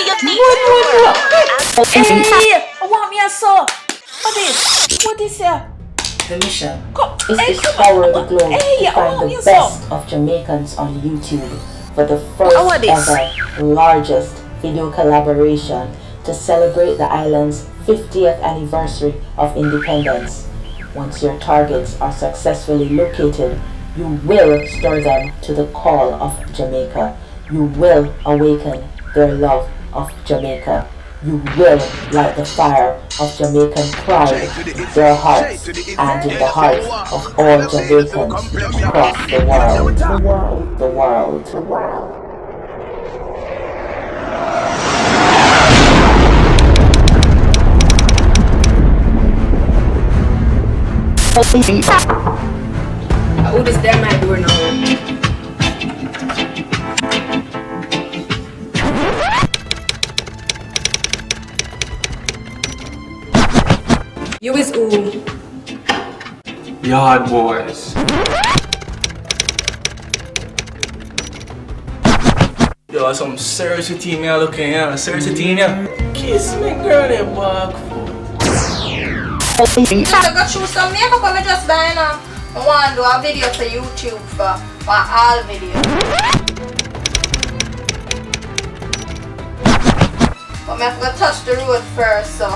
Hey, I want me a saw. What is? What is here? The mission is to scour the globe to find the best of Jamaicans on YouTube for the first ever largest video collaboration to celebrate the island's 50th anniversary of independence. Once your targets are successfully located, you will stir them to the call of Jamaica. You will awaken their love of Jamaica. You will light the fire of Jamaican pride in their hearts and in the hearts of all Jamaicans across the world. The world. The world. Who this damn man door now? You is who? Yard boys. Yo, some serious team here looking here. Serious team here. Kiss me girl, they back foot. I got you some makeup I just buy now. I want to do a video for YouTube for all videos. But I have to touch the road first, so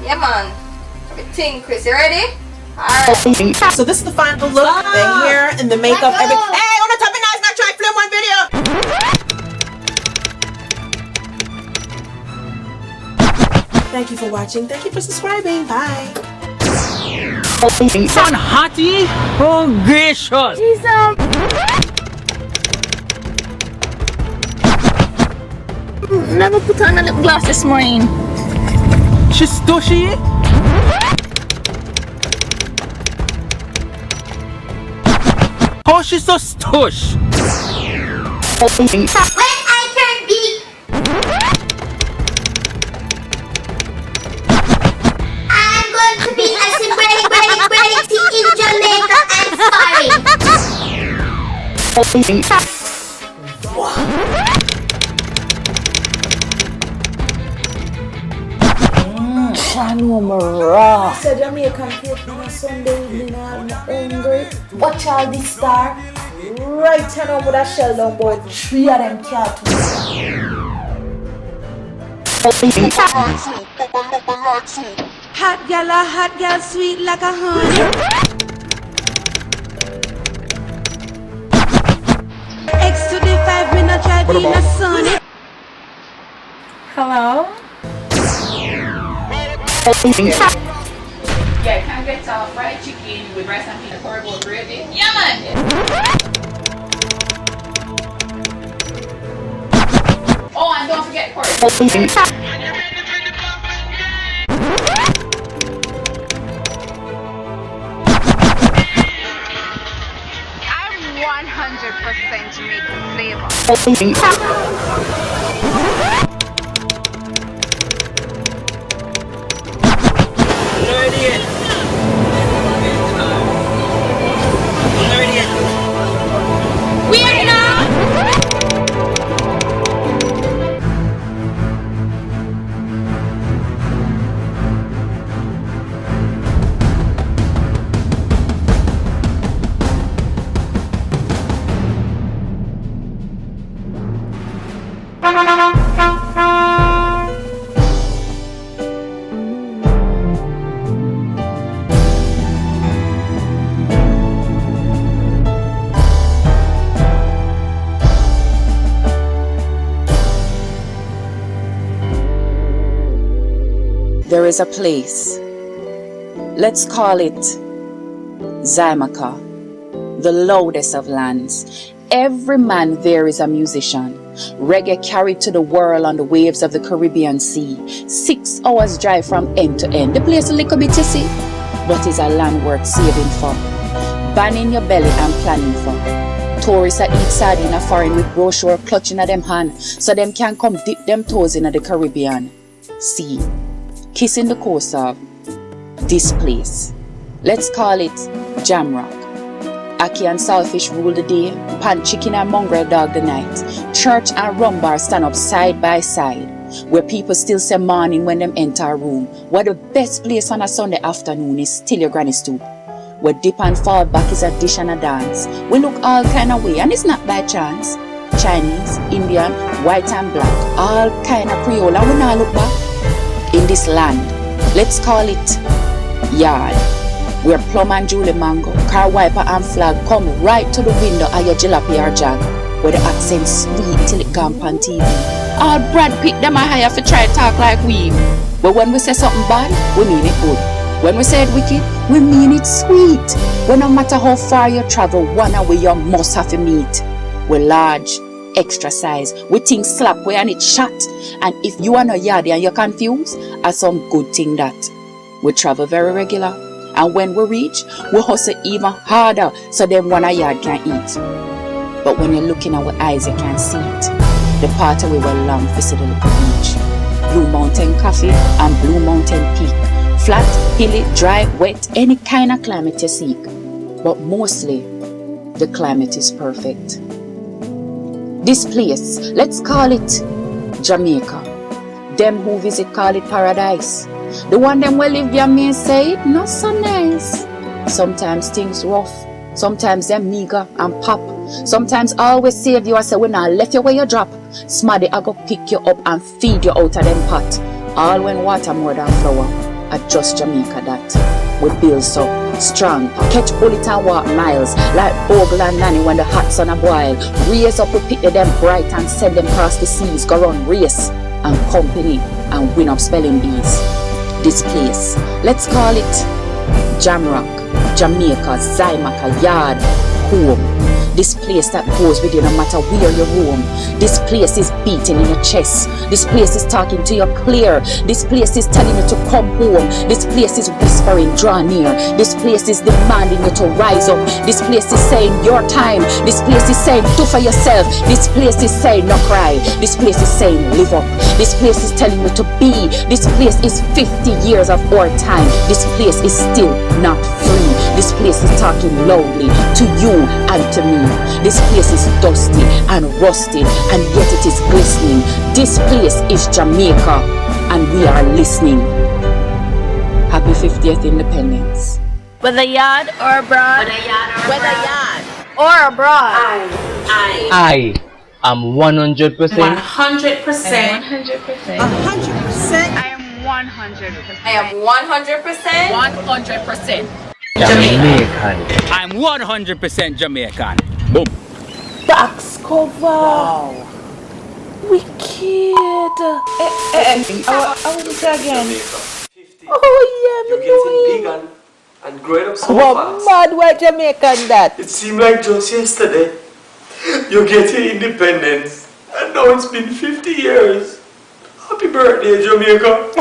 yeah man. Everything, Chris, you ready? Alright. So this is the final look, the hair and the makeup. Hey, on the top of nice, not try to film one video. Thank you for watching. Thank you for subscribing. Bye. Son Hattie? Oh gracious! Never put on a lip gloss this morning. She's stushy? How she's so stush? When I turn big, I'm going to be a celebrity in Jamaica and foreign. I know I'm raw. So Jamaican cake on a Sunday evening, I'm hungry. Watch all this star. Right now with a shell down, boy. 3 of them can't. Hot girl, sweet like a honey. X to the 5, we not try being a sunny. Hello? Yeah, can I get fried chicken with rice and peanut butter gravy? Yeah, man! Oh, and don't forget pork. I'm 100% Jamaican flavor. There is a place. Let's call it Zymaka, the loudest of lands. Every man there is a musician. Reggae carried to the world on the waves of the Caribbean Sea. 6 hours drive from end to end. The place a little bit you see, but is a land worth saving for. Banning your belly and planning for. Tourists a eat sardine a foreign with brochure clutching at them hand, so them can come dip them toes in the Caribbean Sea. Kissing the coast of this place. Let's call it Jamrock. Aki and Saltfish rule the day, Pan Chicken and Mongrel Dog the night. Church and Rum Bar stand up side by side. where people still say morning when them enter a room, where the best place on a Sunday afternoon is still your granny stoop, where dip and fall back is a dish and a dance. We look all kind of way, and it's not by chance. Chinese, Indian, white and black, all kind of Creole, and we not look back. In this land, let's call it yard, where plum and Julie mango, car wiper and flag come right to the window of your jalopy or jag, where the accent sweet till it gone on TV. All Brad Pitt them a hire for try talk like we. But when we say something bad, we mean it good. When we say it wicked, we mean it sweet. When no matter how far you travel, one away you must have to meet. We large, extra size, we think slap way and it shot. And if you are not yardy and you're confused, that's some good thing that. We travel very regular, and when we reach, we hustle even harder so them one a yard can eat. But when you look in our eyes, you can't see it. The part we were long for the little beach. Blue Mountain Coffee and Blue Mountain Peak. Flat, hilly, dry, wet, any kind of climate you seek. But mostly, the climate is perfect. This place, let's call it Jamaica. Them who visit call it paradise. The one them will live there may say it not so nice. Sometimes things rough, sometimes them meager and pop. Sometimes always save you and say when I left you where you drop. Smaddy I go pick you up and feed you out of them pot. All when water more than flour. At just Jamaica that. We build so strong, catch bullet and walk miles, like Bogle and Nanny when the hot sun a boil. Raise up, we pick them bright and send them across the seas, go run race and company and win up spelling bees. This place, let's call it Jamrock, Jamaica, Zymaka, Yard, Home. This place that goes with you no matter where you roam. This place is beating in your chest. This place is talking to you clear. This place is telling you to come home. This place is whispering, draw near. This place is demanding you to rise up. This place is saying your time. This place is saying do for yourself. This place is saying no cry. This place is saying live up. This place is telling you to be. This place is 50 years of our time. This place is still not free. This place is talking loudly to you and to me. This place is dusty and rusty, and yet it is glistening. This place is Jamaica, and we are listening. Happy 50th Independence. Whether yard or abroad. Whether yard Or abroad. I am 100%. 100%. 100%. 100%. I am 100%. I am 100%. 100%. Jamaican. I'm 100% Jamaican. Boom. Box cover. Wow. Wicked. I want to say again. Oh yeah, You're getting big and growing up so what fast. mad white Jamaican that? It seemed like just yesterday you're getting independence, and now it's been 50 years. Happy birthday, Jamaica.